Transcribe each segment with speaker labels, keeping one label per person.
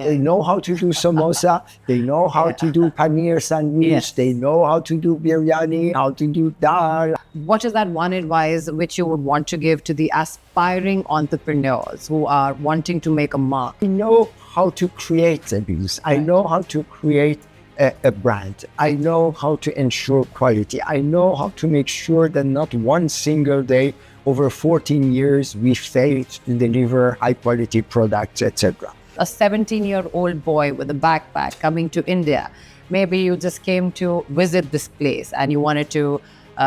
Speaker 1: They know how to do samosa. They know how to do paneer sandwich.
Speaker 2: Yes.
Speaker 1: They know how to do biryani, how to do dal.
Speaker 2: What is that one advice which you would want to give to the aspiring entrepreneurs who are wanting to make a mark?
Speaker 1: I know how to create a business. I know how to create a brand. I know how to ensure quality. I know how to make sure that not one single day over 14 years we failed to deliver high quality products, etc.
Speaker 2: A 17-year-old boy with a backpack coming to India, maybe you just came to visit this place and you wanted to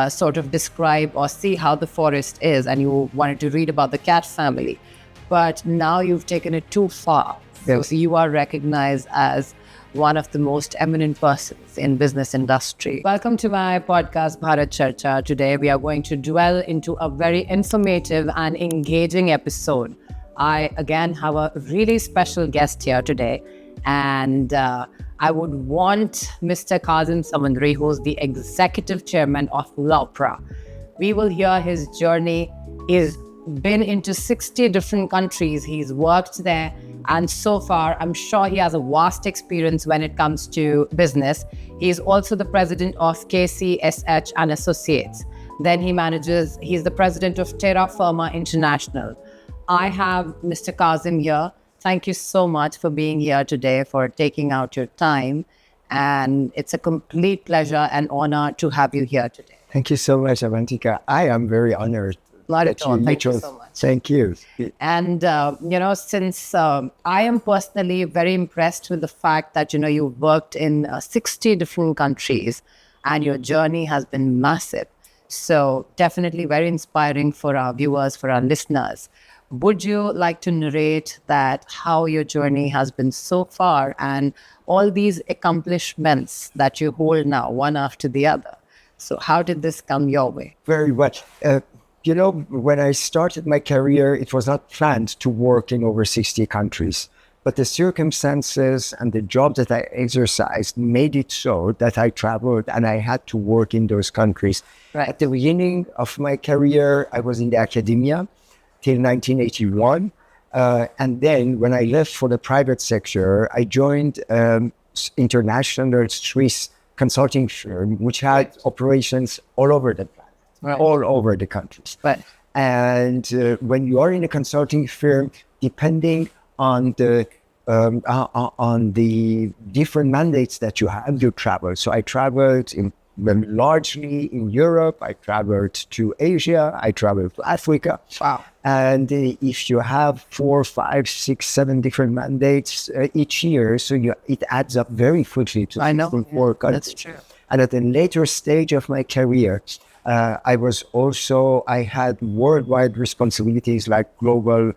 Speaker 2: sort of describe or see how the forest is, and you wanted to read about the cat family, but now you've taken it too far.
Speaker 1: Yes.
Speaker 2: So you are recognized as one of the most eminent persons in business industry. Welcome to my podcast, Bharat Charcha. Today we are going to dwell into a very informative and engaging episode. I again have a really special guest here today, and I would want Mr. Kazim Samandri, who's the executive chairman of Lopra. We will hear his journey. He's been into 60 different countries. He's worked there. And so far, I'm sure he has a vast experience when it comes to business. He is also the president of KCSH and Associates. Then he's the president of Terra Firma International. I have Mr. Kazim here. Thank you so much for being here today, for taking out your time. And it's a complete pleasure and honor to have you here today.
Speaker 1: Thank you so much, Avantika. I am very honored.
Speaker 2: Not at all. Thank you so much.
Speaker 1: Thank you.
Speaker 2: And, since I am personally very impressed with the fact that, you've worked in 60 different countries and your journey has been massive. So definitely very inspiring for our viewers, for our listeners. Would you like to narrate that how your journey has been so far and all these accomplishments that you hold now, one after the other? So how did this come your way?
Speaker 1: Very much. When I started my career, it was not planned to work in over 60 countries. But the circumstances and the job that I exercised made it so that I traveled and I had to work in those countries.
Speaker 2: Right.
Speaker 1: At the beginning of my career, I was in the academia till 1981. And then when I left for the private sector, I joined international Swiss consulting firm, which had operations all over the planet, all over the countries.
Speaker 2: Right.
Speaker 1: And when you are in a consulting firm, depending on the different mandates that you have, you travel. So I traveled largely in Europe. I traveled to Asia. I traveled to Africa.
Speaker 2: Wow.
Speaker 1: And if you have 4, 5, 6, 7 different mandates each year, so it adds up very quickly to 64 countries.
Speaker 2: That's true.
Speaker 1: And at a later stage of my career, I had worldwide responsibilities like global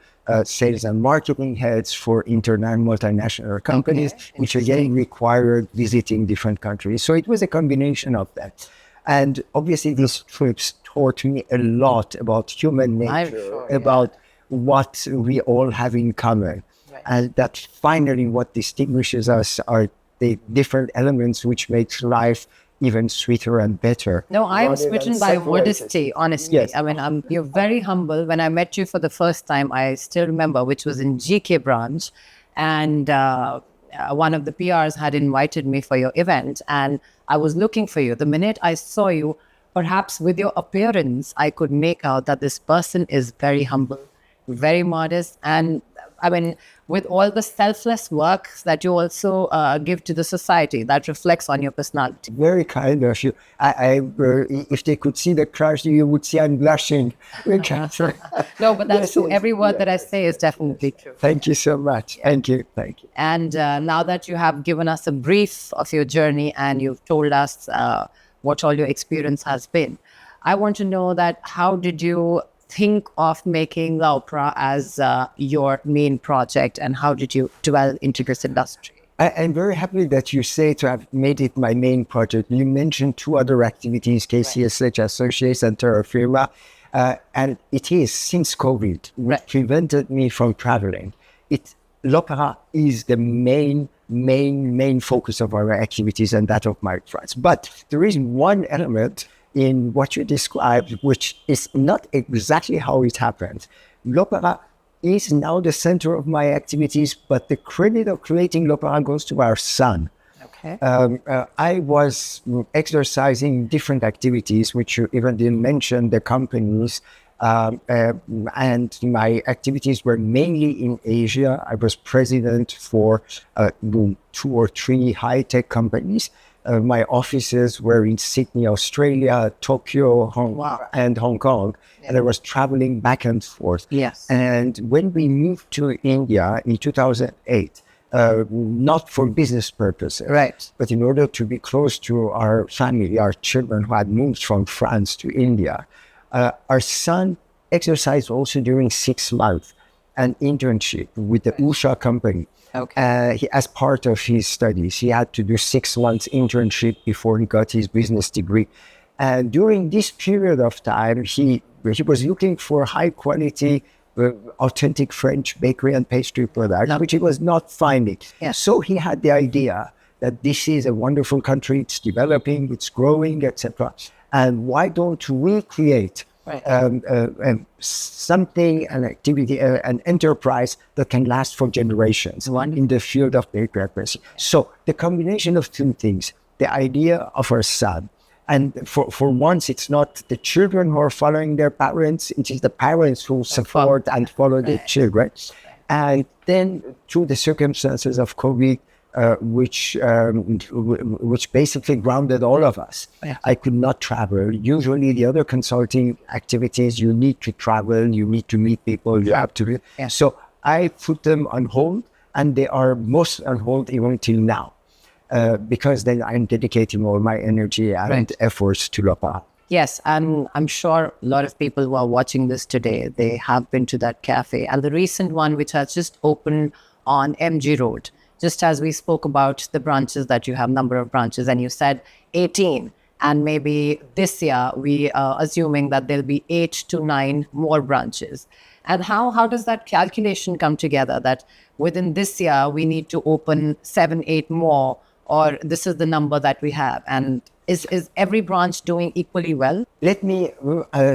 Speaker 1: sales and marketing heads for international multinational companies, which again required visiting different countries. So it was a combination of that. And obviously these trips taught me a lot about human nature, about what we all have in common. Right. And that finally what distinguishes us are the different elements which makes life even sweeter and better.
Speaker 2: No, I am smitten by modesty, honestly.
Speaker 1: Yes.
Speaker 2: I mean, you're very humble. When I met you for the first time, I still remember, which was in GK branch. And one of the PRs had invited me for your event. And I was looking for you. The minute I saw you, perhaps with your appearance, I could make out that this person is very humble, very modest. And I mean, with all the selfless work that you also give to the society, that reflects on your personality.
Speaker 1: Very kind of you. If they could see the crush, you would see I'm blushing.
Speaker 2: No, but that's true. Every word that I say is definitely true.
Speaker 1: Thank you so much. Yeah. Thank you.
Speaker 2: And now that you have given us a brief of your journey and you've told us what all your experience has been, I want to know that how did you think of making Lopra as your main project, and how did you dwell into this industry?
Speaker 1: I'm very happy that you say to have made it my main project. You mentioned 2 other activities, KCSH Associates and Terra Firma, and it is since COVID, which prevented me from traveling. Lopra is the main focus of our activities and that of my friends. But there is one element in what you described, which is not exactly how it happened. Lopra is now the center of my activities, but the credit of creating L'Opéra goes to our son.
Speaker 2: Okay.
Speaker 1: I was exercising different activities, which you even didn't mention, the companies, and my activities were mainly in Asia. I was president for 2 or 3 high-tech companies. My offices were in Sydney, Australia, Tokyo, and Hong Kong. And I was traveling back and forth.
Speaker 2: Yes.
Speaker 1: And when we moved to India in 2008, not for business purposes,
Speaker 2: Right.
Speaker 1: but in order to be close to our family, our children who had moved from France to India, our son exercised also during 6 months an internship with the Usha company.
Speaker 2: Okay.
Speaker 1: As part of his studies, he had to do 6 months internship before he got his business degree. And during this period of time, he was looking for high quality, authentic French bakery and pastry products, which he was not finding.
Speaker 2: Yes.
Speaker 1: So he had the idea that this is a wonderful country, it's developing, it's growing, etc. And why don't we create something, an activity, an enterprise that can last for generations in the field of bakery and pastry? So the combination of 2 things, the idea of our son, and for once, it's not the children who are following their parents, it is the parents who support and follow their children. And then through the circumstances of COVID, which basically grounded all of us.
Speaker 2: Yeah.
Speaker 1: I could not travel. Usually the other consulting activities, you need to travel, you need to meet people, you have to.
Speaker 2: Yeah.
Speaker 1: So I put them on hold, and they are most on hold even till now, because then I'm dedicating all my energy and efforts to L'Opéra.
Speaker 2: Yes, and I'm sure a lot of people who are watching this today, they have been to that cafe. And the recent one, which has just opened on MG Road, just as we spoke about the branches that you have, number of branches, and you said 18. And maybe this year, we are assuming that there'll be 8 to 9 more branches. And how does that calculation come together that within this year, we need to open 7, 8 more, or this is the number that we have? And is every branch doing equally well?
Speaker 1: Let me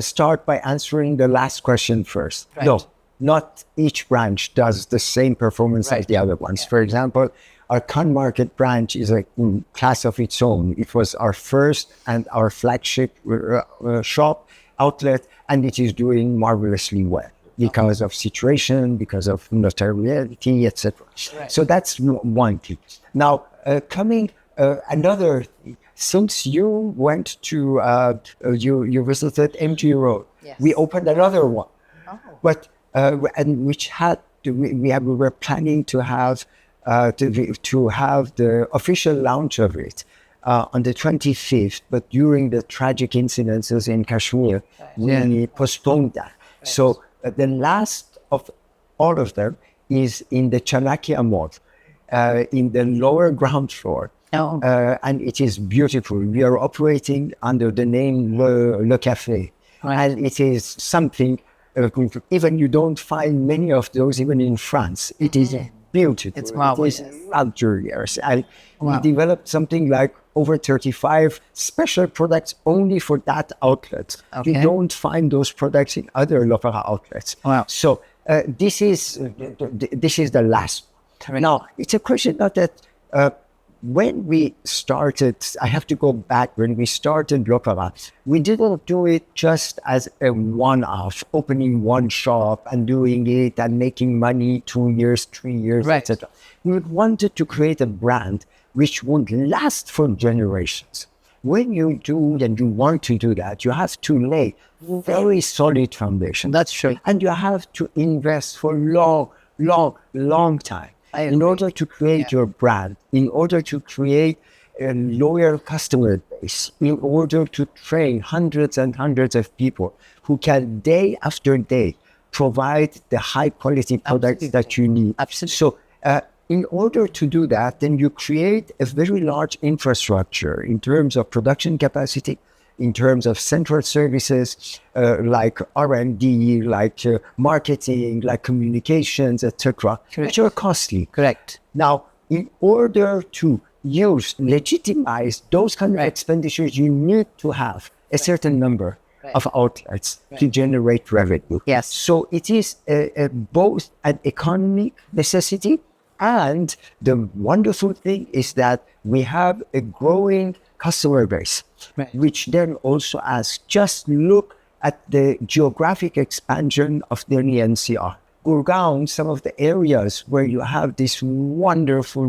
Speaker 1: start by answering the last question first.
Speaker 2: Right.
Speaker 1: No, not each branch does the same performance as the other ones. For example, our Cannes Market branch is a class of its own. It was our first and our flagship shop outlet, and it is doing marvelously well because of situation, because of notoriety, etc.
Speaker 2: Right.
Speaker 1: So that's one thing. Now, coming another thing. Since you went to, you visited MG Road,
Speaker 2: Yes.
Speaker 1: we opened another one.
Speaker 2: Oh.
Speaker 1: But and which had to, we were planning to have the official launch of it on the 25th, but during the tragic incidences in Kashmir, we postponed that. So the last of all of them is in the Chanakya Mall, in the lower ground floor.
Speaker 2: Oh.
Speaker 1: And it is beautiful. We are operating under the name Le Café.
Speaker 2: Right.
Speaker 1: And it is something, even you don't find many of those even in France. It is beautiful.
Speaker 2: It's marvelous.
Speaker 1: It is luxurious. And
Speaker 2: Wow.
Speaker 1: we developed something like over 35 special products only for that outlet.
Speaker 2: Okay.
Speaker 1: You don't find those products in other L'Opéra outlets.
Speaker 2: Wow.
Speaker 1: So this is the last.
Speaker 2: Correct.
Speaker 1: Now, it's a question not that when we started, I have to go back, when we started L'Opéra, we didn't do it just as a one-off, opening one shop and doing it and making money 2 years, 3 years,
Speaker 2: Right.
Speaker 1: etc. We wanted to create a brand which would last for generations. When you do and you want to do that, you have to lay very solid foundation.
Speaker 2: That's true.
Speaker 1: And you have to invest for long time.
Speaker 2: I
Speaker 1: In
Speaker 2: agree.
Speaker 1: order to create your brand, in order to create a loyal customer base, in order to train hundreds and hundreds of people who can day after day provide the high quality products that you need.
Speaker 2: Absolutely.
Speaker 1: So in order to do that, then you create a very large infrastructure in terms of production capacity, in terms of central services like R&D, like marketing, like communications, etc., which are costly.
Speaker 2: Correct.
Speaker 1: Now, in order to legitimize those kind of expenditures, you need to have a certain number. of outlets to generate revenue.
Speaker 2: Yes.
Speaker 1: So it is both an economic necessity, and the wonderful thing is that we have a growing customer base, which then also asks, just look at the geographic expansion of the NCR. Gurgaon, some of the areas where you have this wonderful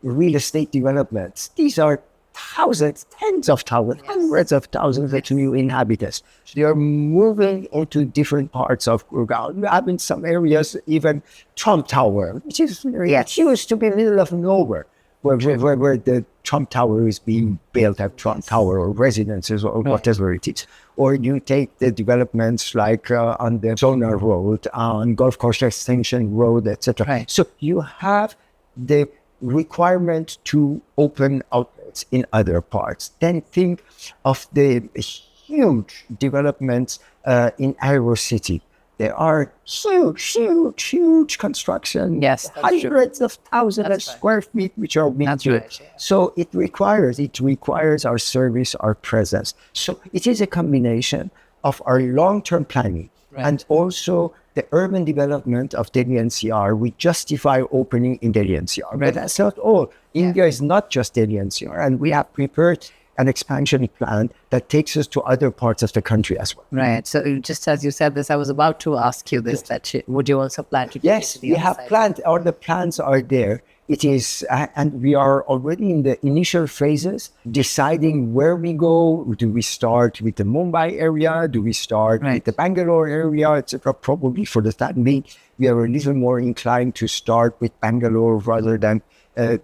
Speaker 1: real estate developments. These are thousands, tens of thousands, hundreds of thousands of new inhabitants. They are moving into different parts of Gurgaon. We have in some areas even Trump Tower, which is it used to be middle of nowhere, where the Trump Tower is being built at Trump Tower or residences or whatever it is. Or you take the developments like on the Zona Road, on Golf Course Extension Road, etc.
Speaker 2: Right.
Speaker 1: So you have the requirement to open outlets in other parts. Then think of the huge developments in AeroCity. There are huge construction.
Speaker 2: Yes,
Speaker 1: hundreds of thousands of square feet, which are being built. So it requires our service, our presence. So it is a combination of our long-term planning and also the urban development of Delhi NCR. We justify opening in Delhi NCR. But that's not all. India is not just Delhi NCR, and we have prepared an expansion plan that takes us to other parts of the country as well.
Speaker 2: Right. So just as you said this, I was about to ask you this, that would you also plan to do
Speaker 1: Yes, we have planned, or the plans are there. It is, and we are already in the initial phases, deciding where we go. Do we start with the Mumbai area? Do we start with the Bangalore area, etc.? Probably for the time being, we are a little more inclined to start with Bangalore rather than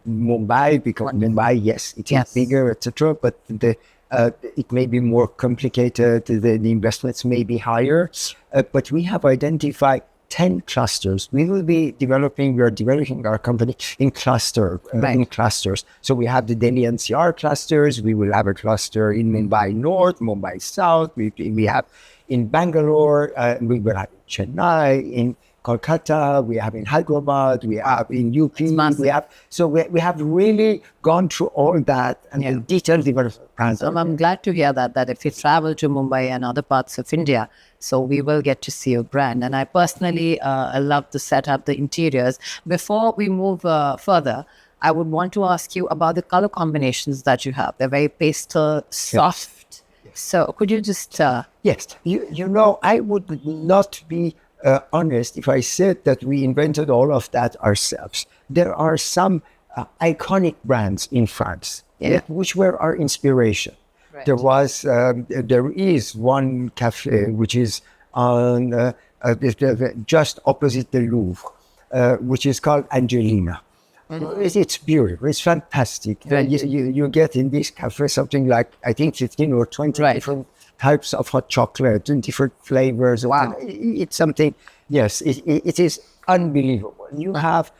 Speaker 1: Mumbai, because Mumbai, yes, it is bigger, etc., but it may be more complicated. The investments may be higher, but we have identified 10 clusters. We are developing our company in clusters. So we have the Delhi NCR clusters. We will have a cluster in Mumbai North, Mumbai South. We have in Bangalore. We will have in Chennai, in Kolkata, we have in Hyderabad, we have in UP, we have really gone through all that and the detailed development plans.
Speaker 2: So I'm glad to hear that if you travel to Mumbai and other parts of India, so we will get to see your brand. And I personally love to set up the interiors. Before we move further, I would want to ask you about the color combinations that you have. They're very pastel, soft. Yes. So could you just...
Speaker 1: Yes, you know, I would not be honest if I said that we invented all of that ourselves. There are some iconic brands in France which were our inspiration. Right. There is one cafe which is on just opposite the Louvre, which is called Angelina. It's beautiful. It's fantastic. You get in this cafe something like, I think, 15 or 20 different types of hot chocolate and different flavors. Wow. It's something, yes, it is unbelievable. You have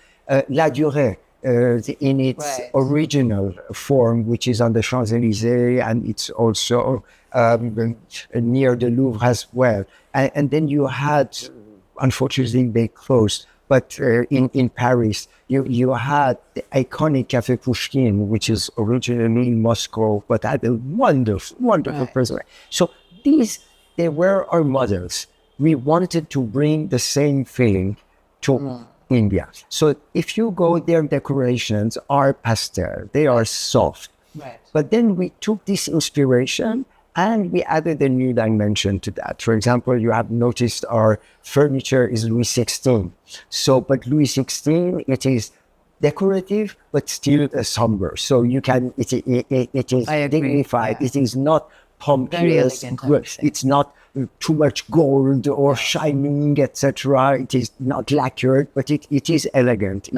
Speaker 1: La Durée in its original form, which is on the Champs-Élysées, and it's also near the Louvre as well. And then you had, unfortunately, they closed, but in Paris, you had the iconic Café Pushkin, which is originally in Moscow, but had a wonderful preservation. So they were our models. We wanted to bring the same feeling to India. So if you go, their decorations are pastel, they are soft. Right. But then we took this inspiration and we added a new dimension to that. For example, you have noticed our furniture is Louis XVI. But Louis XVI, it is decorative, but still somber. So you can, it is dignified. Yeah. It is not pompous. It's not too much gold or shining, etc. It is not lacquered, but it is elegant.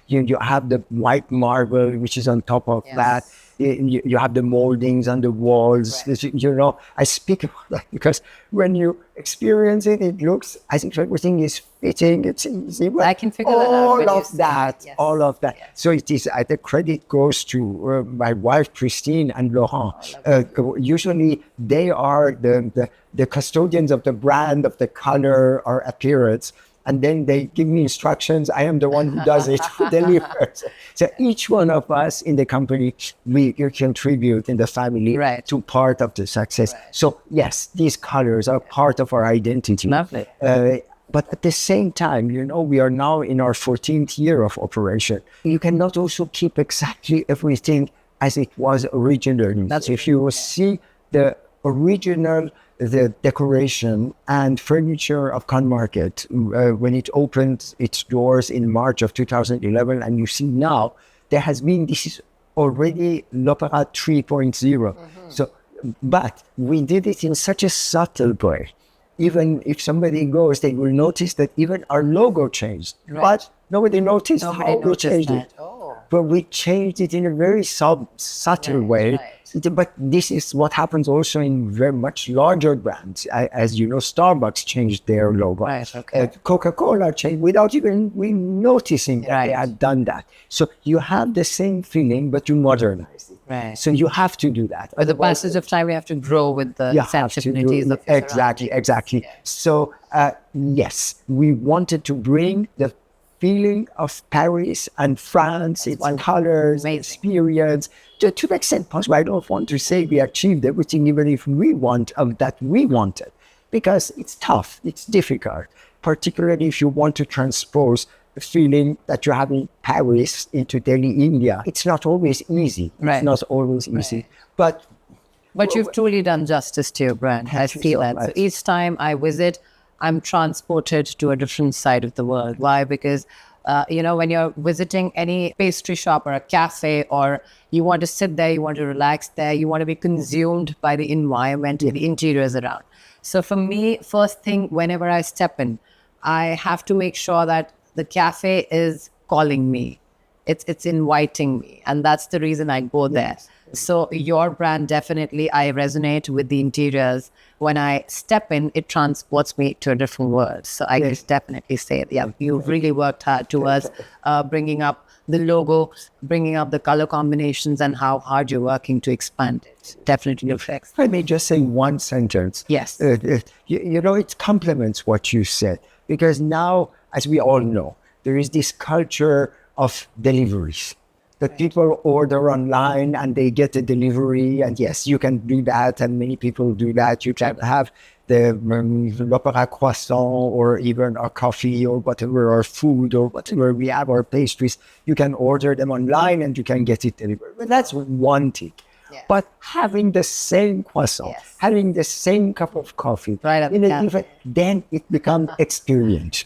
Speaker 1: You have the white marble, which is on top of that. You have the moldings on the walls. Right. You know, I speak about that because when you experience it, it looks as if everything is fitting. It's easy.
Speaker 2: I can figure that out.
Speaker 1: All of that. Yes. So it is. The credit goes to my wife Christine and Laurent. Usually, they are the custodians of the brand, of the color, or appearance. and then they give me instructions. I am the one who does it, who delivers. So each one of us in the company, we contribute in the family to part of the success. So yes, these colors are part of our identity.
Speaker 2: Lovely.
Speaker 1: But at the same time, we are now in our 14th year of operation. You cannot also keep exactly everything as it was originally. If you see the original, the decoration and furniture of Cannes Market, when it opened its doors in March of 2011, and you see now, this is already l'Opéra 3.0. So, but we did it in such a subtle way. Even if somebody goes, they will notice that even our logo changed. But nobody noticed how we changed it. But we changed it in a very subtle way. But this is what happens also in very much larger brands. As you know, Starbucks changed their logo. Coca-Cola changed without even we noticing that they had done that. So you have the same feeling, but you modernize it. So you have to do that.
Speaker 2: With the passage of time, we have to grow with the sensibilities of
Speaker 1: Exactly. So yes, we wanted to bring the feeling of Paris and France, its colors, experience, to the extent possible. I don't want to say we achieved everything, even if we wanted, because it's tough, it's difficult, particularly if you want to transpose the feeling that you have in Paris into Delhi, India. It's not always easy. It's not always easy. But
Speaker 2: you've truly done justice to your brand. I feel that. So each time I visit, I'm transported to a different side of the world. Why? Because, when you're visiting any pastry shop or a cafe, or you want to sit there, you want to relax there, you want to be consumed by the environment and the interiors around. So for me, first thing, whenever I step in, I have to make sure that the cafe is calling me. It's inviting me. And that's the reason I go there. So your brand, definitely, I resonate with the interiors. When I step in, it transports me to a different world. So I can definitely say, you've really worked hard towards bringing up the logo, bringing up the color combinations, and how hard you're working to expand it. Definitely reflects.
Speaker 1: I may just say one sentence.
Speaker 2: Yes.
Speaker 1: It complements what you said, because now, as we all know, there is this culture of deliveries. That people order online and they get a delivery, and yes, you can do that, and many people do that. You can have the l'Opéra croissant, or even our coffee, or whatever, our food, or whatever we have, our pastries. You can order them online and you can get it delivered. But that's one thing. But having the same croissant, having the same cup of coffee, then it becomes experience.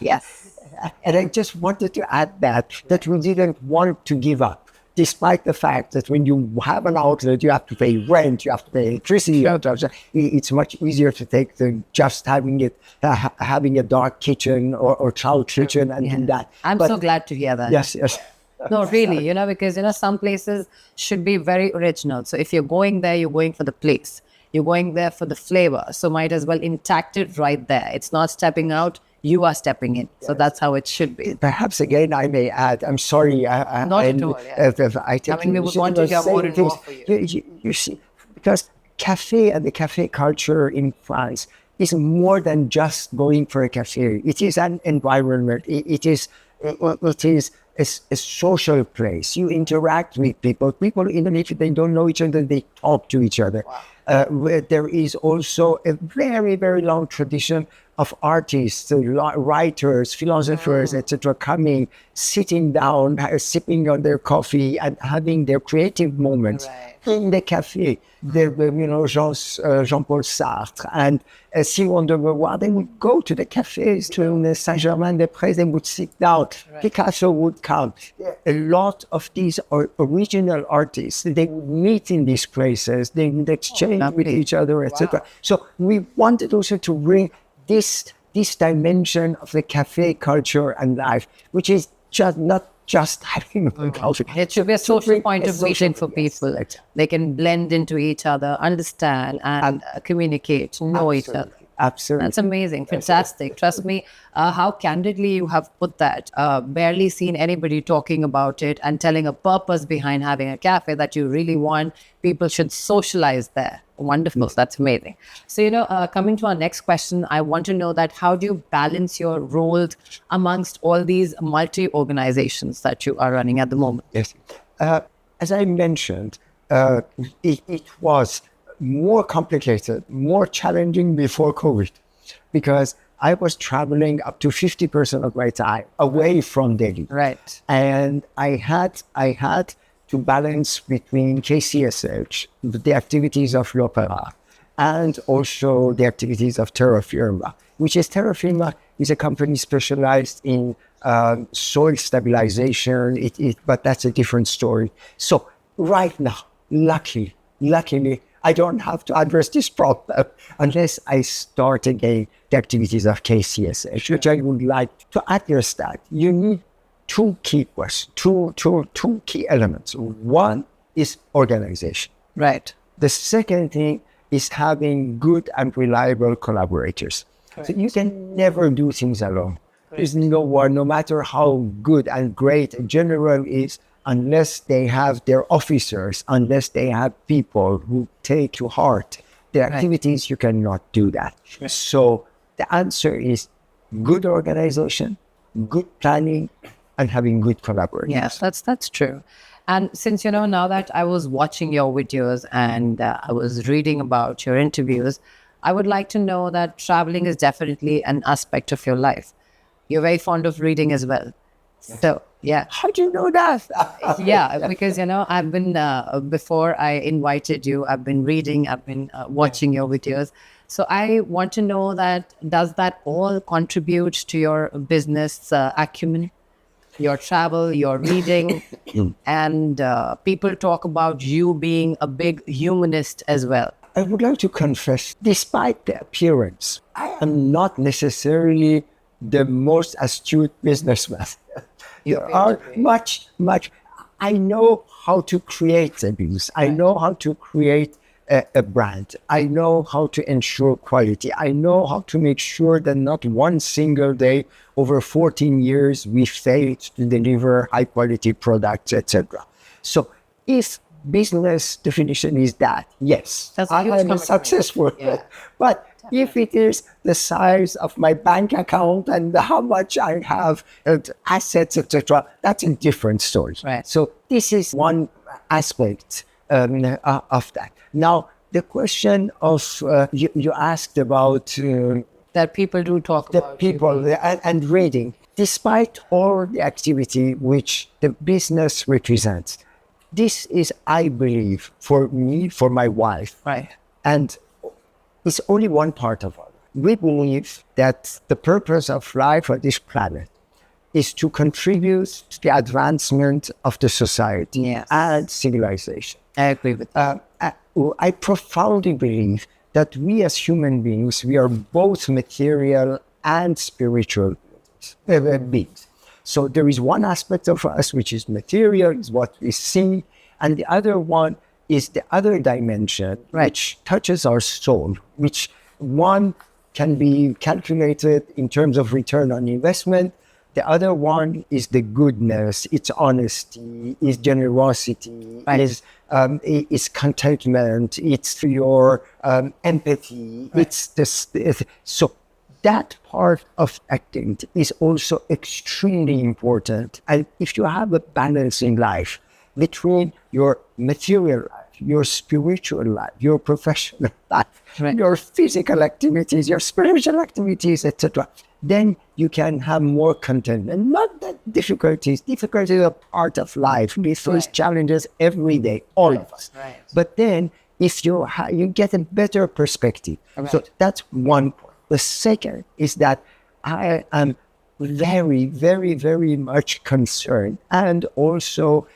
Speaker 1: And I just wanted to add that we didn't want to give up. Despite the fact that when you have an outlet, you have to pay rent, you have to pay electricity, it's much easier to take than just having a dark kitchen or cloud kitchen and do that.
Speaker 2: I'm so glad to hear that.
Speaker 1: Yes.
Speaker 2: No, really, because, some places should be very original. So if you're going there, you're going for the place. You're going there for the flavor. So might as well intact it right there. It's not stepping out. You are stepping in. So that's how it should be.
Speaker 1: Perhaps again, I may add, I'm sorry.
Speaker 2: Not at all. We would want to hear more and more for you.
Speaker 1: You see, because cafe and the cafe culture in France is more than just going for a cafe. It is an environment. It is a social place. You interact with people. People, even if they don't know each other, they talk to each other. There is also a very, very long tradition of artists, writers, philosophers, etc., coming, sitting down, sipping on their coffee, and having their creative moments in the cafe. Jean-Paul Sartre and Simone de Beauvoir, they would go to the cafes, to Saint-Germain-des-Prés, they would sit down. Picasso would come. A lot of these original artists, they would meet in these places, they would exchange with each other, etc. So we wanted also to bring this dimension of the cafe culture and life, which is not just having a culture.
Speaker 2: It should be a social point of meeting for people. They can blend into each other, understand, and communicate, know each other.
Speaker 1: Absolutely.
Speaker 2: That's amazing. Fantastic. Trust me, how candidly you have put that. Barely seen anybody talking about it and telling a purpose behind having a cafe, that you really want people should socialize there. wonderful. That's amazing. So, coming to our next question, I want to know that how do you balance your roles amongst all these multi-organizations that you are running at the moment?
Speaker 1: Yes. As I mentioned, it was more complicated, more challenging before COVID, because I was traveling up to 50% of my time away from Delhi.
Speaker 2: Right.
Speaker 1: And I had to balance between KCSH, the activities of Lopera, and also the activities of Terra Firma, Terra Firma is a company specialized in soil stabilization, but that's a different story. So right now, luckily, I don't have to address this problem unless I start again the activities of KCSH, which I would like to address that. You need two key questions, two key elements. One is organization.
Speaker 2: Right.
Speaker 1: The second thing is having good and reliable collaborators. Correct. So you can never do things alone. Correct. There's no one, no matter how good and great a general is, unless they have their officers, unless they have people who take to heart their activities, you cannot do that. Sure. So the answer is good organization, good planning, and having good collaboration.
Speaker 2: Yes, that's true. And since, now that I was watching your videos and I was reading about your interviews, I would like to know that traveling is definitely an aspect of your life. You're very fond of reading as well. So, yeah.
Speaker 1: How do you know that?
Speaker 2: Yeah, because, I've been, before I invited you, I've been reading, I've been watching your videos. So I want to know that, does that all contribute to your business acumen? Your travel, your reading, and people talk about you being a big humanist as well.
Speaker 1: I would like to confess, despite the appearance, I am not necessarily the most astute businessman. There are much. I know how to create abuse. I know how to create a brand. I know how to ensure quality. I know how to make sure that not one single day over 14 years we failed to deliver high quality products, etc. So if business definition is that, yes, I am successful. Yeah. But if it is the size of my bank account and how much I have assets, etc., that's a different story.
Speaker 2: Right.
Speaker 1: So this is one aspect of that. Now, the question of you asked about
Speaker 2: that people do talk
Speaker 1: the
Speaker 2: about
Speaker 1: people and reading. Despite all the activity which the business represents, this is, I believe, for me, for my wife,
Speaker 2: right,
Speaker 1: and it's only one part of it. We believe that the purpose of life on this planet is to contribute to the advancement of the society and civilization.
Speaker 2: I agree with that.
Speaker 1: I profoundly believe that we as human beings, we are both material and spiritual beings. So there is one aspect of us which is material, is what we see, and the other one is the other dimension, which touches our soul, which one can be calculated in terms of return on investment. The other one is the goodness, it's honesty, it's generosity, it's contentment, it's your empathy, it's this. So that part of acting is also extremely important. And if you have a balance in life between your material life, your spiritual life, your professional life, your physical activities, your spiritual activities, etc., then you can have more contentment. Not that difficulties are part of life. We face challenges every day, all of us. But then if you get a better perspective. So that's one point. The second is that I am very, very, very much concerned and also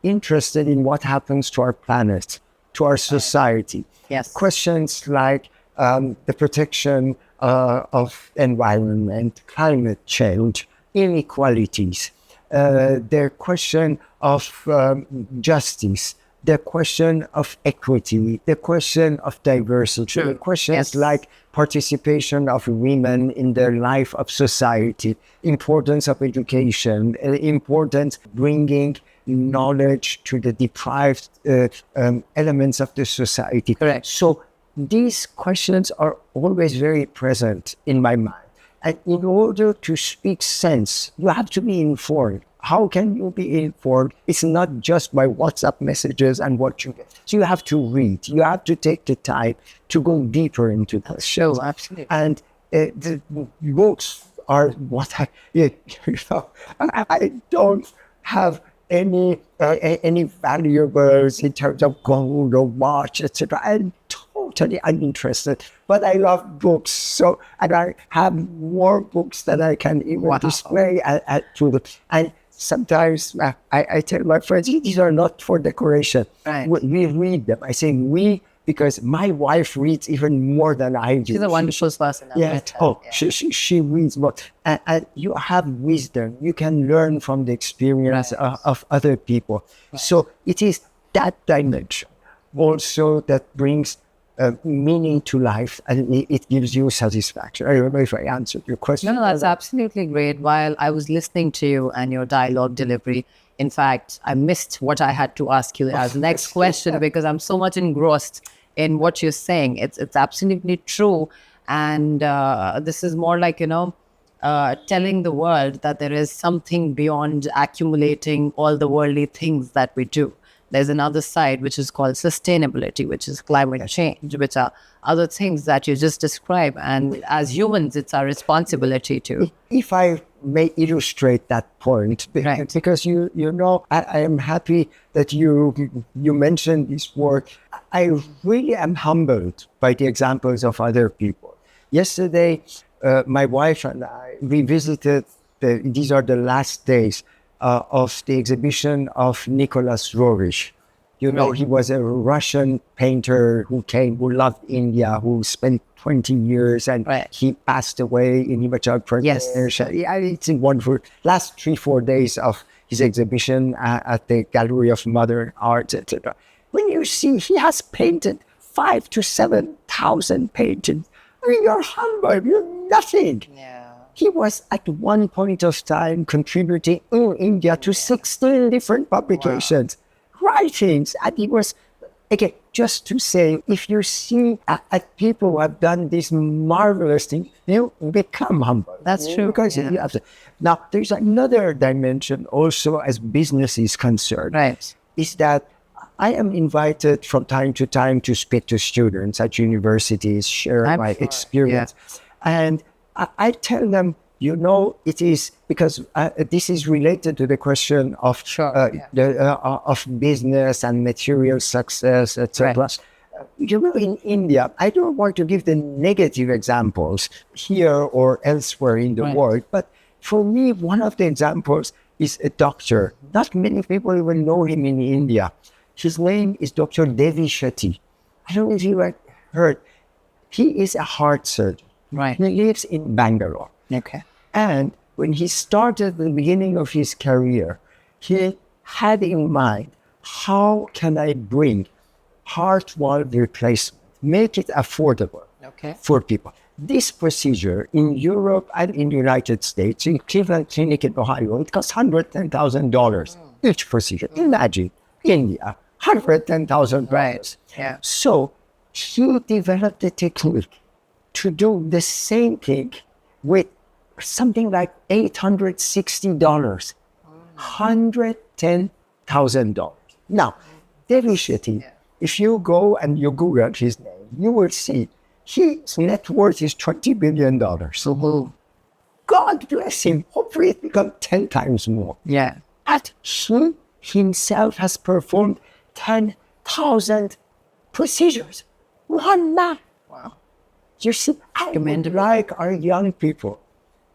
Speaker 1: interested in what happens to our planet, to our society.
Speaker 2: Yes.
Speaker 1: Questions like the protection of environment, climate change, inequalities, the question of justice, the question of equity, the question of diversity, the questions like participation of women in the life of society, importance of education, importance bringing knowledge to the deprived elements of the society.
Speaker 2: Correct.
Speaker 1: So these questions are always very present in my mind. And in order to speak sense, you have to be informed. How can you be informed? It's not just by WhatsApp messages and what you get. So you have to read. You have to take the time to go deeper into this.
Speaker 2: Sure, absolutely.
Speaker 1: And the books are what I don't have any valuables in terms of gold or watch, etc. I'm totally uninterested, but I love books. So, and I have more books that I can even display to them. And sometimes I tell my friends, these are not for decoration.
Speaker 2: Right.
Speaker 1: We read them. I say we because my wife reads even more than I do.
Speaker 2: She's a wonderful person.
Speaker 1: Yes. She reads more. And you have wisdom. You can learn from the experience of other people. Right. So it is that dimension also that brings meaning to life, and it gives you satisfaction. I don't know if I answered your question.
Speaker 2: No, that's absolutely great. While I was listening to you and your dialogue delivery, in fact, I missed what I had to ask you as next question because I'm so much engrossed in what you're saying. It's absolutely true. And this is more like, telling the world that there is something beyond accumulating all the worldly things that we do. There's another side which is called sustainability, which is climate change, which are other things that you just described. And as humans, it's our responsibility to.
Speaker 1: If I may illustrate that point, because I am happy that you mentioned this word. I really am humbled by the examples of other people. Yesterday, my wife and I, we visited, these are the last days of the exhibition of Nicholas Roerich. He was a Russian painter who loved India, who spent 20 years, and he passed away in Himachal Pradesh.
Speaker 2: Yes.
Speaker 1: It's wonderful. Last 3-4 days of his exhibition at the Gallery of Modern Art, etc. When you see he has painted 5,000 to 7,000 paintings, you're humble, you're nothing. Yeah. He was at one point of time contributing in India to 16 different publications, writings, and he was, again, just to say, if you see people who have done this marvelous thing, you become humble.
Speaker 2: That's true.
Speaker 1: Because you have to. Now, there's another dimension also as business is concerned, is that I am invited from time to time to speak to students at universities, share my experience. And I tell them, it is because this is related to the question of of business and material success, etc. In India, I don't want to give the negative examples here or elsewhere in the world, but for me, one of the examples is a doctor. Not many people even know him in India. His name is Dr. Devi Shetty. I don't know if you have heard. He is a heart surgeon.
Speaker 2: Right.
Speaker 1: He lives in Bangalore.
Speaker 2: Okay.
Speaker 1: And when he started the beginning of his career, he had in mind, how can I bring heart valve replacement, make it affordable for people? This procedure in Europe and in the United States, in Cleveland Clinic in Ohio, it costs $110,000 each procedure. Imagine India, $110,000.
Speaker 2: Right. Yeah.
Speaker 1: So he developed a technique to do the same thing with something like $860, $110,000. Now, Devi Shetty, if you go and you Google his name, you will see his net worth is $20 billion. God bless him. Hopefully it becomes 10 times more.
Speaker 2: Yeah.
Speaker 1: But he himself has performed 10,000 procedures. One man. You see, I would like our young people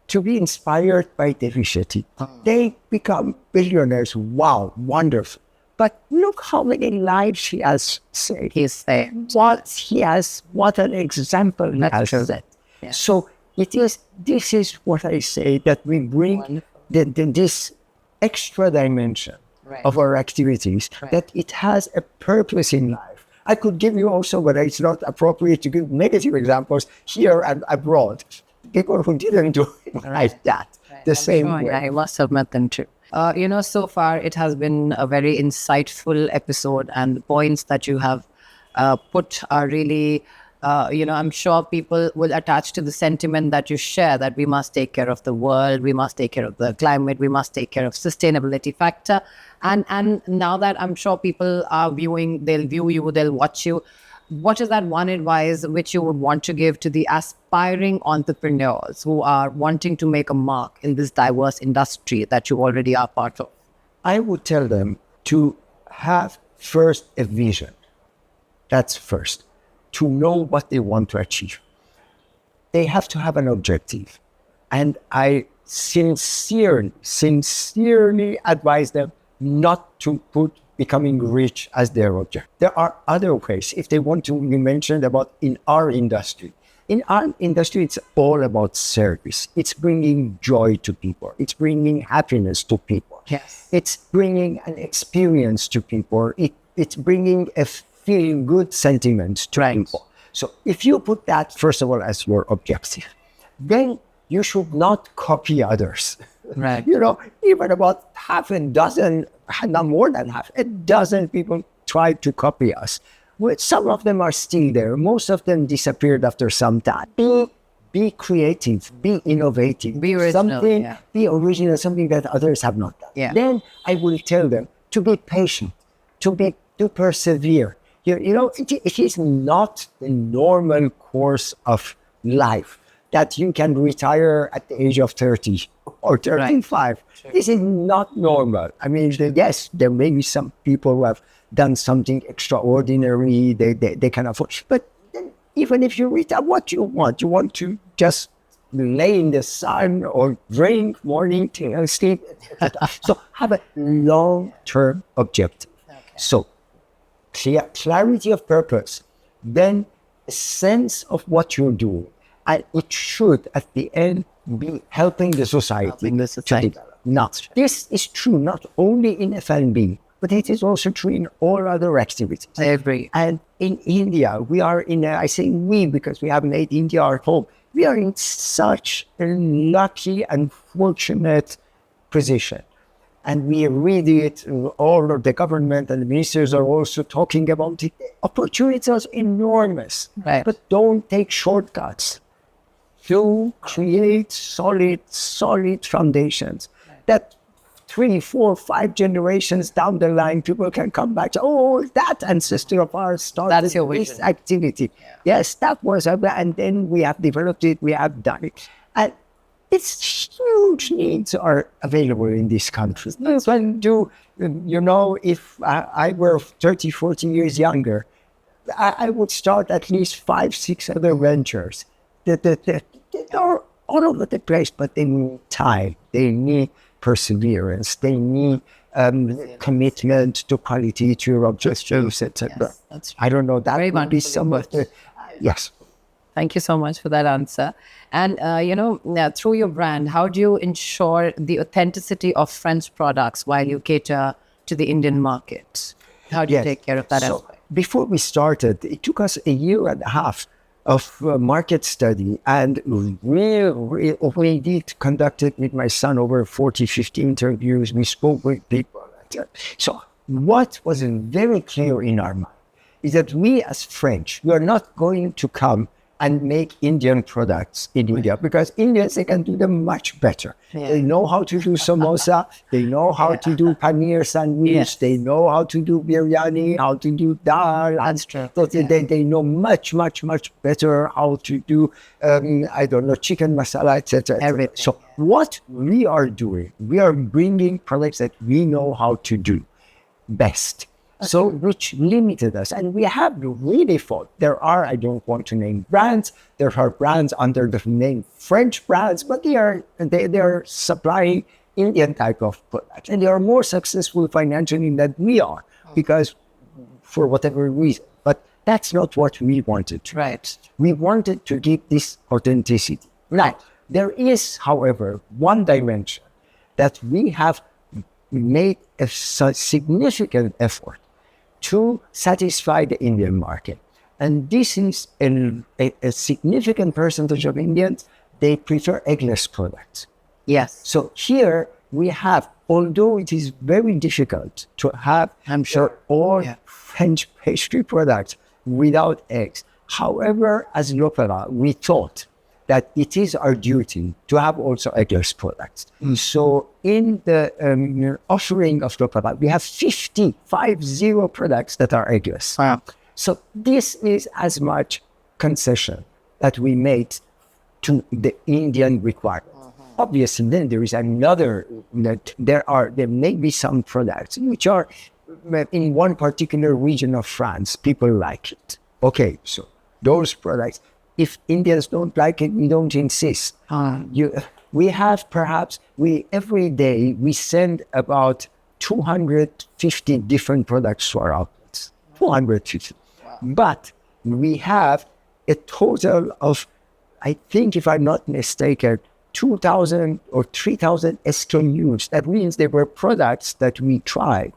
Speaker 1: to be inspired by Devi Shetty. They become billionaires. Wow, wonderful. But look how many lives he has saved.
Speaker 2: He's saved.
Speaker 1: What an example he has set. Yeah. So this is what I say, that we bring this extra dimension of our activities, that it has a purpose in life. I could give you also, but it's not appropriate to give negative examples here and abroad. People who didn't do it like that, the same way.
Speaker 2: I must have met them too. So far it has been a very insightful episode, and the points that you have put are really I'm sure people will attach to the sentiment that you share, that we must take care of the world, we must take care of the climate, we must take care of sustainability factor. And now that I'm sure people are viewing, they'll view you, they'll watch you. What is that one advice which you would want to give to the aspiring entrepreneurs who are wanting to make a mark in this diverse industry that you already are part of?
Speaker 1: I would tell them to have first a vision. That's first. To know what they want to achieve. They have to have an objective. And I sincerely advise them not to put becoming rich as their object. There are other ways. If they want to, you mentioned about in our industry. In our industry, it's all about service. It's bringing joy to people. It's bringing happiness to people.
Speaker 2: Yes.
Speaker 1: It's bringing an experience to people. It's bringing a feeling good sentiment to people. So if you put that, first of all, as your objective, then you should not copy others.
Speaker 2: Right.
Speaker 1: Even about half a dozen, not more than half, a dozen people tried to copy us. Well, some of them are still there. Most of them disappeared after some time. Be creative, be innovative,
Speaker 2: be original,
Speaker 1: be original, something that others have not done.
Speaker 2: Yeah.
Speaker 1: Then I will tell them to be patient, to persevere. It is not the normal course of life that you can retire at the age of 30 or 35. Right. Sure. This is not normal. I mean, yes, there may be some people who have done something extraordinary, they can afford. But then, even if you retire, what do you want? You want to just lay in the sun or drink morning till sleep? So have a long-term objective. Okay. So clarity of purpose, then a sense of what you're doing. And it should, at the end, be helping the society to develop. Not. This is true not only in F&B, but it is also true in all other activities.
Speaker 2: I agree.
Speaker 1: And in India, we are I say we because we have made India our home. We are in such a lucky and fortunate position. And we read it, all of the government and the ministers are also talking about it. Opportunities are enormous,
Speaker 2: right.
Speaker 1: But don't take shortcuts. To create solid foundations that 3, 4, 5 generations down the line, people can come back to, that ancestor of ours started this activity. Yeah. Yes, that was, and then we have developed it, we have done it. And it's huge needs are available in these countries. If I were 30, 40 years younger, I would start at least 5, 6 other ventures. They are all over the place, but they need time, they need perseverance, they need commitment to quality, to your objectives, etc.
Speaker 2: Yes, that's
Speaker 1: I don't know, that
Speaker 2: very
Speaker 1: would be some of the... Yes.
Speaker 2: Thank you so much for that answer. And, through your brand, how do you ensure the authenticity of French products while you cater to the Indian market? How do you take care of that aspect?
Speaker 1: Before we started, it took us a year and a half of market study, and we did conducted with my son over 40, 50 interviews. We spoke with people. So what was very clear in our mind is that we as French, we are not going to come and make Indian products in India, because Indians, they can do them much better. Yeah. They know how to do samosa, they know how to do paneer sandwich, they know how to do biryani, how to do dal.
Speaker 2: That's true.
Speaker 1: So they know much, much, much better how to do, chicken masala, etc.
Speaker 2: Everything.
Speaker 1: So what we are doing, we are bringing products that we know how to do best. So, which limited us. And we have really fought. There are, I don't want to name brands, there are brands under the name French brands, but they are supplying Indian type of products. And they are more successful financially than we are, because for whatever reason. But that's not what we wanted.
Speaker 2: Right.
Speaker 1: We wanted to give this authenticity. Now, there is, however, one dimension that we have made a significant effort to satisfy the Indian market. And this is a significant percentage of Indians, they prefer eggless products.
Speaker 2: Yes.
Speaker 1: So here we have, although it is very difficult to have, all French pastry products without eggs. However, as Lopera, we thought that it is our duty to have also eggless products. So in the offering of Lopera, we have 50 products that are eggless.
Speaker 2: Wow.
Speaker 1: So this is as much concession that we made to the Indian requirement. Obviously, then there is another, that there may be some products which are in one particular region of France, people like it. Okay, so those products, if Indians don't like it, we don't insist. We have perhaps, every day we send about 250 different products to our outlets. 250. Wow. But we have a total of, I think if I'm not mistaken, 2,000 or 3,000 SKUs. That means there were products that we tried,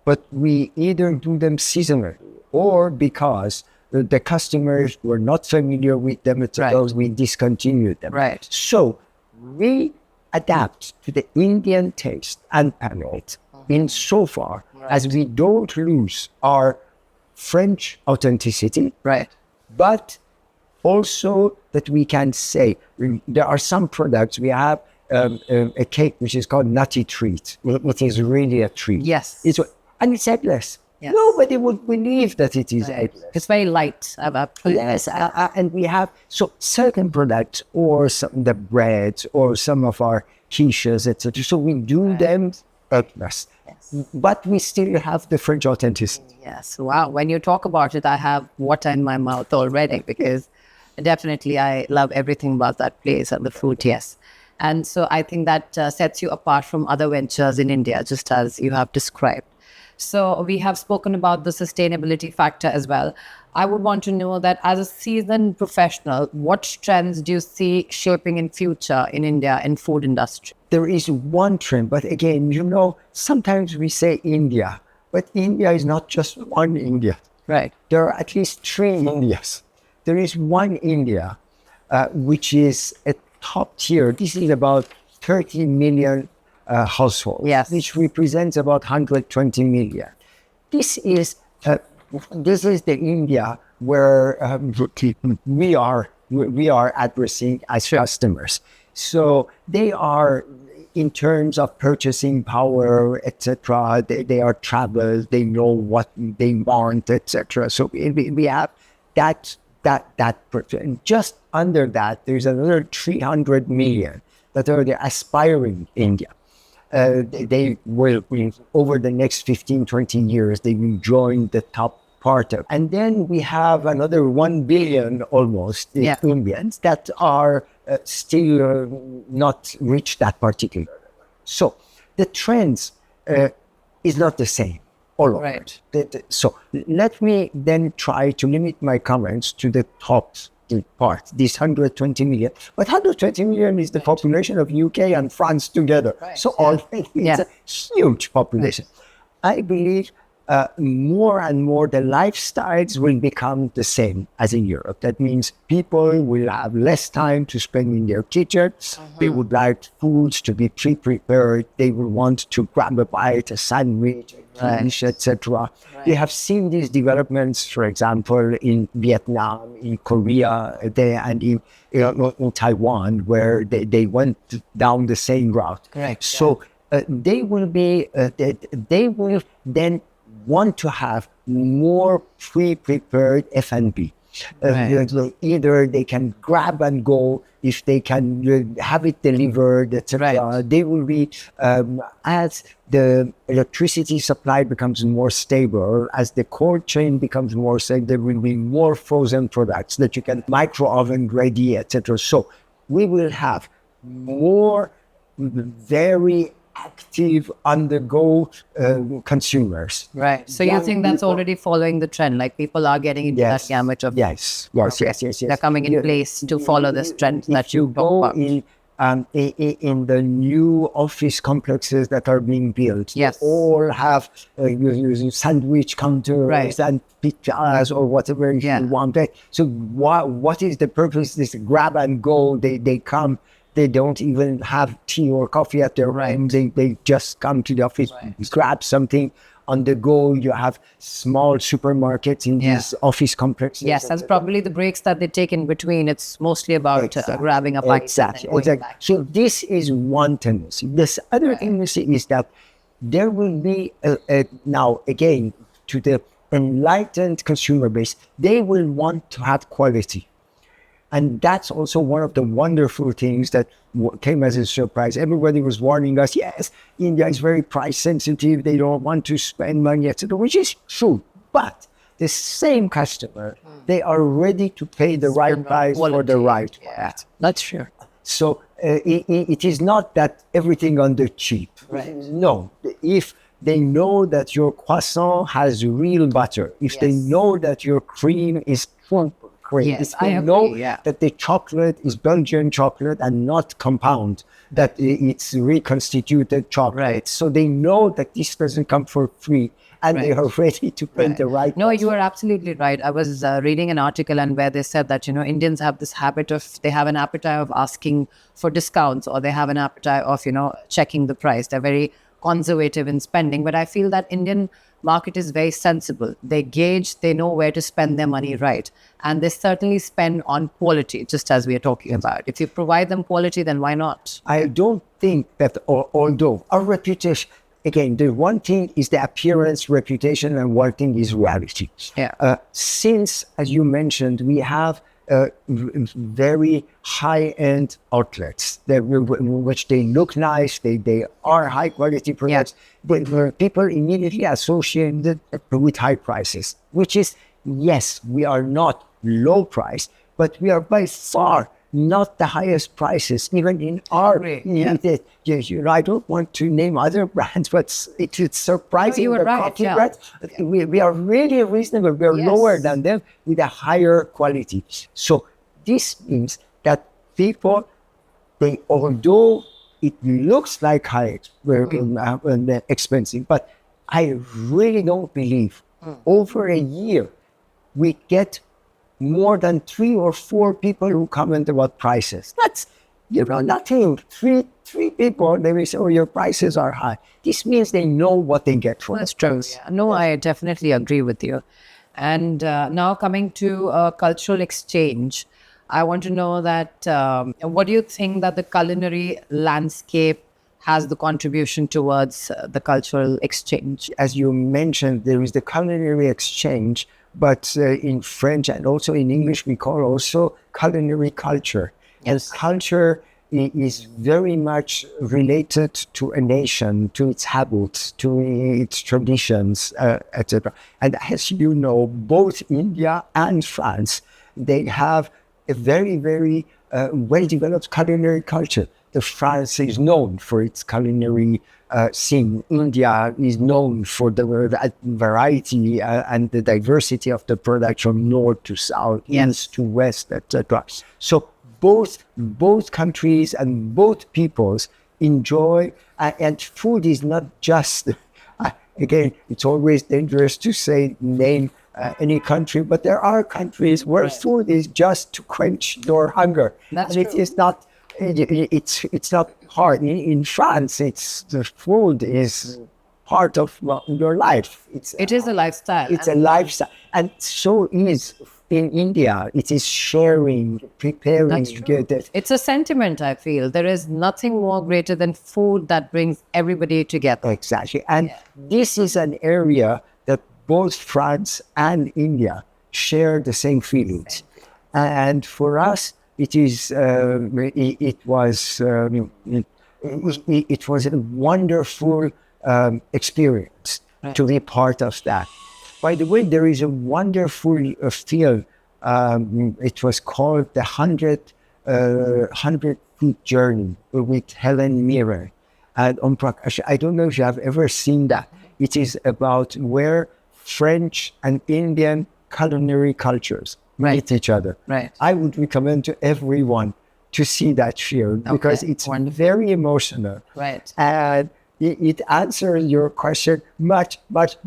Speaker 1: but we either do them seasonally or because the customers were not familiar with them, those we discontinued them.
Speaker 2: Right.
Speaker 1: So we adapt to the Indian taste and palate in so far as we don't lose our French authenticity,
Speaker 2: Right.
Speaker 1: but also that we can say there are some products. We have a cake which is called Nutty Treat. It is really a treat.
Speaker 2: Yes.
Speaker 1: And it's eggless.
Speaker 2: Yes.
Speaker 1: Nobody would believe that it is eggless.
Speaker 2: It's very light.
Speaker 1: Yes, and we have certain products or some the breads or some of our quiches, etc. So we do them eggless, but we still have the French authenticity.
Speaker 2: Yes. Wow. When you talk about it, I have water in my mouth already because definitely I love everything about that place and the food. Yes. And so I think that sets you apart from other ventures in India, just as you have described. So we have spoken about the sustainability factor as well. I would want to know that as a seasoned professional, what trends do you see shaping in future in India in food industry?
Speaker 1: There is one trend, but again, sometimes we say India, but India is not just one India.
Speaker 2: Right.
Speaker 1: There are at least 3 Indias. There is one India, which is a top tier. This is about 30 million households,
Speaker 2: yes,
Speaker 1: which represents about 120 million. This is the India where we are addressing as customers. So they are, in terms of purchasing power, etc. They are traveled. They know what they want, etc. So we have that. And just under that, there's another 300 million that are the aspiring India. They will, over the next 15, 20 years, they will join the top part of. And then we have another 1 billion almost Indians that are still not reached that particular. So the trends is not the same all over.
Speaker 2: Right.
Speaker 1: So let me then try to limit my comments to the top part, this 120 million. But 120 million is the population of UK and France together.
Speaker 2: Right.
Speaker 1: So already it's a huge population. Right. I believe more and more the lifestyles will become the same as in Europe. That means people will have less time to spend in their kitchens. They would like foods to be pre-prepared. They will want to grab a bite, a sandwich, a dish, etc. We have seen these developments, for example, in Vietnam, in Korea, and in Taiwan, where they went down the same route.
Speaker 2: Correct.
Speaker 1: So they will then want to have more pre-prepared F&B. Either they can grab and go, if they can have it delivered, etc.
Speaker 2: Right.
Speaker 1: They will be, as the electricity supply becomes more stable, as the cold chain becomes more stable, there will be more frozen products that you can micro oven ready, etc. So we will have more very active on-the-go consumers.
Speaker 2: Right. So you think that's already following the trend? Like people are getting into that gamut of...
Speaker 1: Yes.
Speaker 2: They're coming in place to follow this trend that you talk about.
Speaker 1: In the new office complexes that are being built,
Speaker 2: yes,
Speaker 1: they all have using sandwich counters and pizzas or whatever you want. So what is the purpose? This grab and go. They come. They don't even have tea or coffee at their home. They just come to the office, grab something on the go. You have small supermarkets in these office complexes.
Speaker 2: Yes, that's probably the breaks that they take in between. It's mostly about grabbing a bite.
Speaker 1: Exactly. So this is one tendency. This other tendency is that there will be now again to the enlightened consumer base, they will want to have quality. And that's also one of the wonderful things that came as a surprise. Everybody was warning us, yes, India is very price sensitive. They don't want to spend money, etc., which is true. But the same customer, they are ready to pay the right price for the right product.
Speaker 2: That's true.
Speaker 1: So it is not that everything on the cheap. No, if they know that your croissant has real butter, if they know that your cream is full cream, if they know that the chocolate is Belgian chocolate and not compound, that it's reconstituted chocolate. So they know that this doesn't come for free, and they are ready to pay the right
Speaker 2: No,
Speaker 1: price.
Speaker 2: you are absolutely right. I was reading an article and where they said that, Indians have this habit of, they have an appetite of asking for discounts, or they have an appetite of, checking the price. They're very conservative in spending, but I feel that Indian market is very sensible. They gauge, they know where to spend their money right. And they certainly spend on quality, just as we are talking about. If you provide them quality, then why not?
Speaker 1: I don't think that, although our reputation, again, the one thing is the appearance, reputation, and one thing is reality. Since, as you mentioned, we have very high-end outlets which they look nice, they are high-quality products, but where people immediately associate it with high prices, which is, yes, we are not low price, but we are by far not the highest prices, even in our. I don't want to name other brands, but it's surprising.
Speaker 2: You were right.
Speaker 1: Brands, we are really reasonable. We are lower than them with a higher quality. So this means that people, although it looks like high, expensive, but I really don't believe over a year we get more than 3 or 4 people who comment about prices. That's, nothing. Three people, they will say, oh, your prices are high. This means they know what they get for
Speaker 2: That's true. No, I definitely agree with you. And now coming to cultural exchange, I want to know that, what do you think that the culinary landscape has the contribution towards the cultural exchange?
Speaker 1: As you mentioned, there is the culinary exchange, but in French and also in English, we call also culinary culture. And culture is very much related to a nation, to its habits, to its traditions, etc. And as you know, both India and France, they have a very, very well-developed culinary culture. The France is known for its culinary scene. India is known for the variety and the diversity of the products from north to south, east to west, etc. So both countries and both peoples enjoy, and food is not just, again, it's always dangerous to name any country, but there are countries where food is just to quench your hunger.
Speaker 2: That's
Speaker 1: and
Speaker 2: true.
Speaker 1: It's not. It's not hard. In France, the food is part of your life.
Speaker 2: It is a lifestyle.
Speaker 1: It's a lifestyle, and so is in India. It is sharing, preparing.
Speaker 2: That's true. It's a sentiment, I feel. There is nothing more greater than food that brings everybody together.
Speaker 1: Exactly, and this is an area that both France and India share the same feelings, and for us. It is. It was a wonderful experience to be part of that. By the way, there is a wonderful film. It was called The 100 Feet Journey with Helen Mirren and Om Prakash. I don't know if you have ever seen that. It is about where French and Indian culinary cultures meet each other. I would recommend to everyone to see that film because it's very emotional.
Speaker 2: Right.
Speaker 1: And it answers your question much better.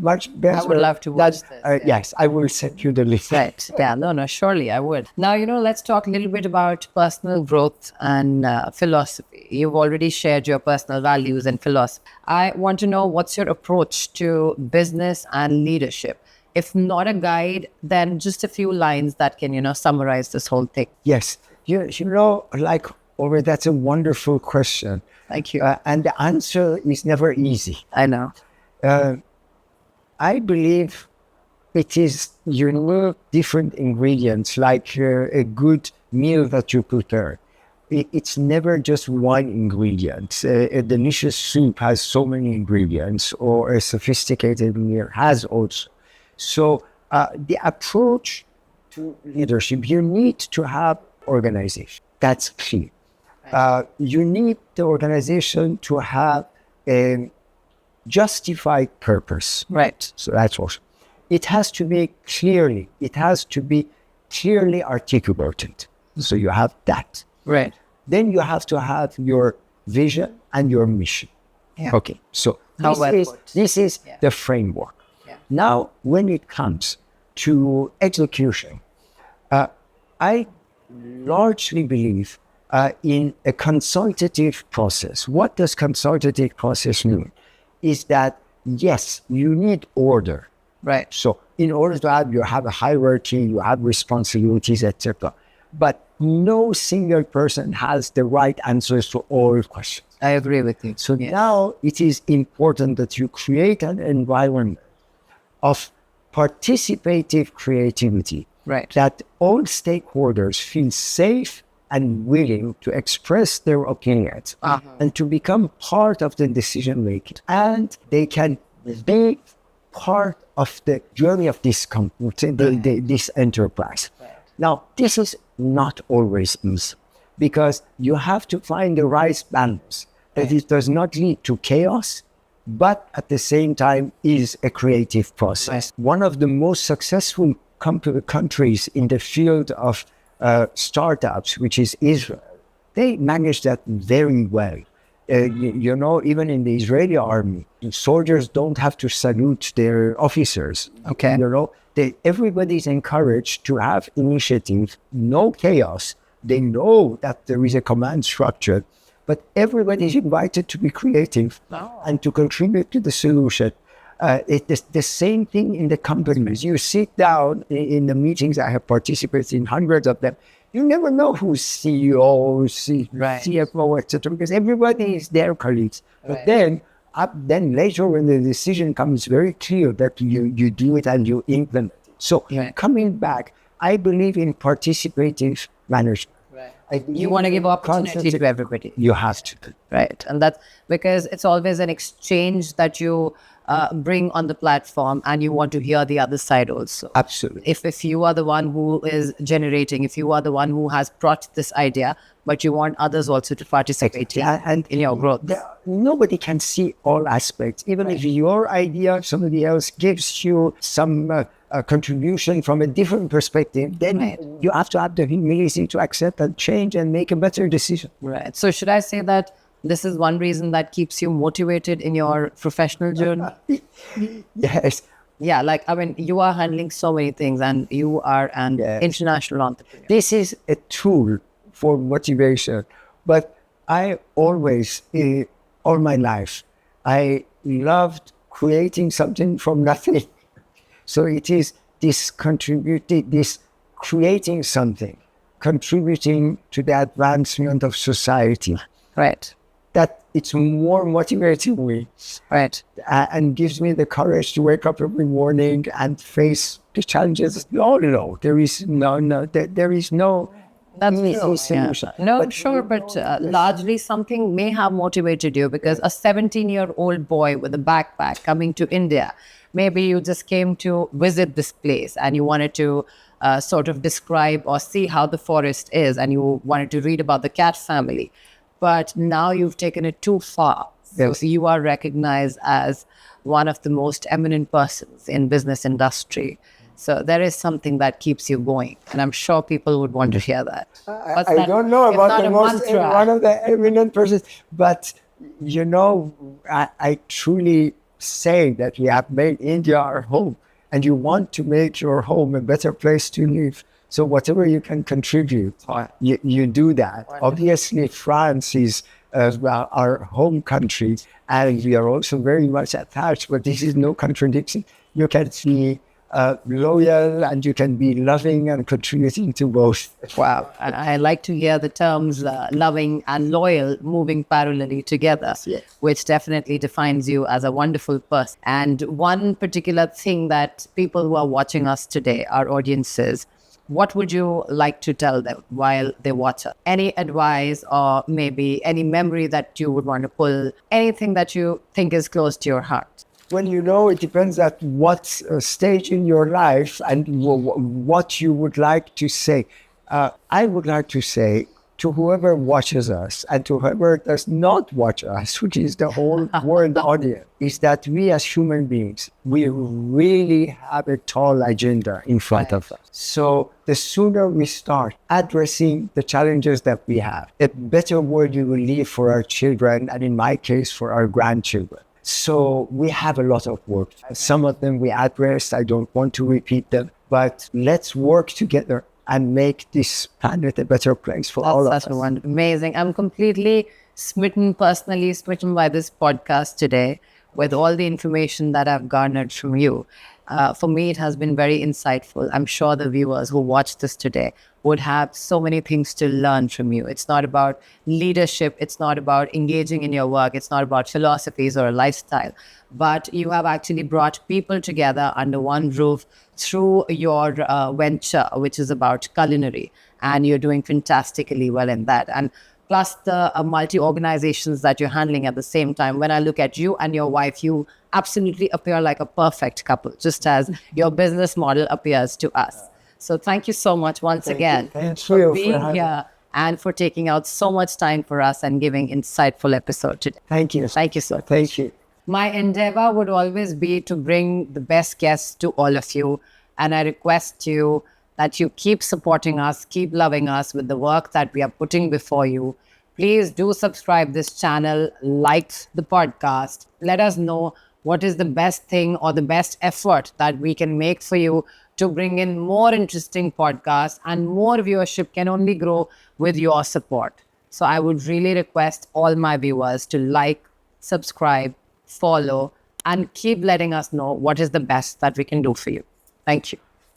Speaker 2: I would love to watch this.
Speaker 1: Yes, I will send you the link.
Speaker 2: Right. Yeah. No, surely I would. Now, let's talk a little bit about personal growth and philosophy. You've already shared your personal values and philosophy. I want to know what's your approach to business and leadership. If not a guide, then just a few lines that can, summarize this whole thing.
Speaker 1: Yes. That's a wonderful question.
Speaker 2: Thank you.
Speaker 1: And the answer is never easy.
Speaker 2: I know.
Speaker 1: I believe it is different ingredients, like a good meal that you prepare. It's never just one ingredient. A delicious soup has so many ingredients, or a sophisticated meal has also. So the approach to leadership, you need to have organization. That's key. You need the organization to have a justified purpose.
Speaker 2: Right.
Speaker 1: So that's also. It has to be clearly articulated. So you have that.
Speaker 2: Right.
Speaker 1: Then you have to have your vision and your mission.
Speaker 2: Yeah.
Speaker 1: Okay. So this is the framework.
Speaker 2: Yeah.
Speaker 1: Now, when it comes to execution, I largely believe in a consultative process. What does consultative process mean? Is that, yes, you need order.
Speaker 2: Right.
Speaker 1: So in order to you have a hierarchy, you have responsibilities, etc. But no single person has the right answers to all questions.
Speaker 2: I agree with you.
Speaker 1: So now it is important that you create an environment of participative creativity.
Speaker 2: Right.
Speaker 1: That all stakeholders feel safe and willing to express their opinions and to become part of the decision making. And they can be part of the journey of this company, this enterprise. Right. Now, this is not always easy, because you have to find the right balance, that it does not lead to chaos, but at the same time is a creative process. Right. One of the most successful countries in the field of startups, which is Israel, they manage that very well. Even in the Israeli army, soldiers don't have to salute their officers.
Speaker 2: Okay.
Speaker 1: Everybody is encouraged to have initiative, no chaos. They know that there is a command structure, but everybody is invited to be creative and to contribute to the solution. It's the same thing in the companies. You sit down in the meetings, I have participated in hundreds of them. You never know who's CEO, CFO, etc., because everybody is their colleagues. But then later when the decision comes, very clear that you do it and you implement it. So coming back, I believe in participative management. Right.
Speaker 2: You want to give opportunity to everybody.
Speaker 1: You have to.
Speaker 2: Right. And that's because it's always an exchange that you bring on the platform, and you want to hear the other side also.
Speaker 1: Absolutely.
Speaker 2: If you are the one who is generating, if you are the one who has brought this idea, but you want others also to participate in your growth.
Speaker 1: Nobody can see all aspects. Even if your idea, somebody else gives you some contribution from a different perspective, then you have to have the humility to accept and change and make a better decision.
Speaker 2: Right. So should I say that this is one reason that keeps you motivated in your professional journey?
Speaker 1: Yes.
Speaker 2: Yeah, you are handling so many things, and you are an international entrepreneur.
Speaker 1: This is a tool for motivation. But I always, all my life, I loved creating something from nothing. So it is this creating something, contributing to the advancement of society.
Speaker 2: Right.
Speaker 1: That it's more motivating me.
Speaker 2: Right.
Speaker 1: And gives me the courage to wake up every morning and face the challenges. No, there is no.
Speaker 2: That's true. Solution. Yeah. No, but sure, but largely something may have motivated you, because a 17-year-old boy with a backpack coming to India, maybe you just came to visit this place and you wanted to sort of describe or see how the forest is, and you wanted to read about the cat family. But now you've taken it too far. Yes. So you are recognized as one of the most eminent persons in business industry. So there is something that keeps you going. And I'm sure people would want to hear that.
Speaker 1: I don't know about the most, one of the eminent persons, but You know, I truly say that we have made India our home, and you want to make your home a better place to live. So whatever you can contribute, you do that. Obviously, France is well, our home country, and we are also very much attached, but this is no contradiction. You can be loyal and you can be loving and contributing to both.
Speaker 2: Wow. And I like to hear the terms loving and loyal moving parallelly together,
Speaker 1: Yes.
Speaker 2: which definitely defines you as a wonderful person. And one particular thing that people who are watching us today, our audiences, what would you like to tell them while they watch us? Any advice or maybe any memory that you would want to pull, anything that you think is close to your heart?
Speaker 1: Well, you know, it depends at what stage in your life and what you would like to say. I would like to say to whoever watches us and to whoever does not watch us, which is the whole world audience, is that we as human beings, we really have a tall agenda in front of us. So the sooner we start addressing the challenges that we have, a better world we will leave for our children, and in my case, for our grandchildren. So we have a lot of work. Some of them we addressed. I don't want to repeat them, but let's work together and make this planet a better place for all of us.
Speaker 2: Such a wonderful, amazing. I'm completely personally smitten by this podcast today with all the information that I've garnered from you. For me, it has been very insightful. I'm sure the viewers who watch this today would have so many things to learn from you. It's not about leadership. It's not about engaging in your work. It's not about philosophies or a lifestyle. But you have actually brought people together under one roof through your venture, which is about culinary. And you're doing fantastically well in that. And plus the multi-organizations that you're handling at the same time. When I look at you and your wife, you absolutely appear like a perfect couple, just as your business model appears to us. So thank you so much once again
Speaker 1: for
Speaker 2: being here and for taking out so much time for us and giving insightful episode today.
Speaker 1: Thank you.
Speaker 2: Thank you so much.
Speaker 1: Thank you.
Speaker 2: My endeavor would always be to bring the best guests to all of you. And I request you that you keep supporting us, keep loving us with the work that we are putting before you. Please do subscribe this channel, like the podcast. Let us know what is the best thing or the best effort that we can make for you to bring in more interesting podcasts, and more viewership can only grow with your support. So I would really request all my viewers to like, subscribe, follow, and keep letting us know what is the best that we can do for you. Thank you.